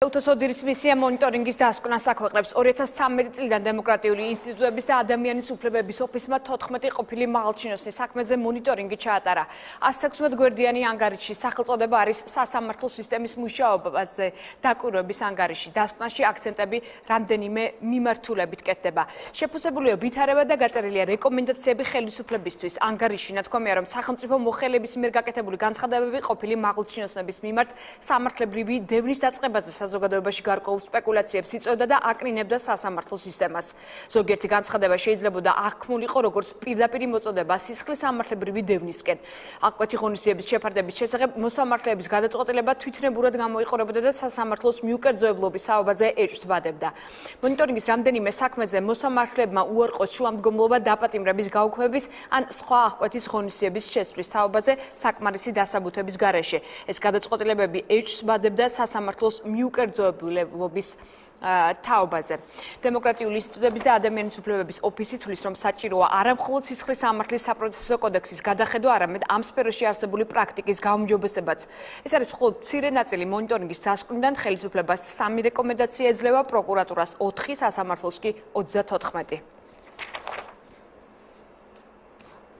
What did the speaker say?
უთოსოდირის მისია მონიტორინგის დასკვნას აქვეყნებს 2013 წლიდან დემოკრატიული ინსტიტუტების და ადამიანის უფლებების ოფისმა 14 ყოფილი მაღალჩინოსნის საქმეზე მონიტორინგი ჩაატარა. 116 გვერდიანი ანგარიში სახელწოდება არის სასამართლო სისტემის მუშაობაზე დაკვირვების ანგარიში. დასკვნაში აქცენტები რამდენიმე მიმართულებით კეთდება. შეფუსებულია ვითარება და გაწერილია რეკომენდაციები ხელისუფლებისთვის. ანგარიში ნათქვამია, რომ სახელმწიფო მოხელების მიერ გაკეთებული განცხადებები ყოფილი მაღალჩინოსნების მიმართ სამართლებრივი დევნის დაწყებაზე საზოგადოებაში გარკვეულ სპეკულაციებს იწვევდა და აკრინებდა სასამართლო სისტემას. ზოგიერთი განცხადება შეიძლებოდა აღქმულიყო როგორც პირდაპირი მოწოდება სისხლის სამართლებრივი დევნისკენ. აღკვეთი ღონისძიების შეფარდების შესახებ მოსამართლეების გადაწყვეტილება თვითნებურად გამოიყურებოდა და სასამართლოს მიუკერძოებლობის საუბაზე ეჭვსდებადებდა. მონიტორინგის რამდენიმე საქმეზე მოსამართლეებმა უარყოს შუამდგომლობა დაპატიმრების გაუქმების ან სხვა აღკვეთის ღონისძიების შესვლის საუბაზე საკმარისი დასაბუთების გარეშე. ეს გადაწყვეტილებები ეჭვსდებადებდა სასამართლოს მიუკერძოებლობის თაობაზე. დემოკრატიული ინსტიტუტების და ადამიანის უფლებების ოფისი თვლის, რომ საჭიროა არა მხოლოდ სისხლის სამართლის საპროცესო კოდექსის გადახედვა, არამედ ამ სფეროში არსებული პრაქტიკის გაუმჯობესებაც. ეს არის მხოლოდ მცირე ნაწილი მონიტორინგის დასკვნიდან. ხელისუფლებას 3 რეკომენდაცია ეძლევა, პროკურატურას 4, სასამართლოს კი 34.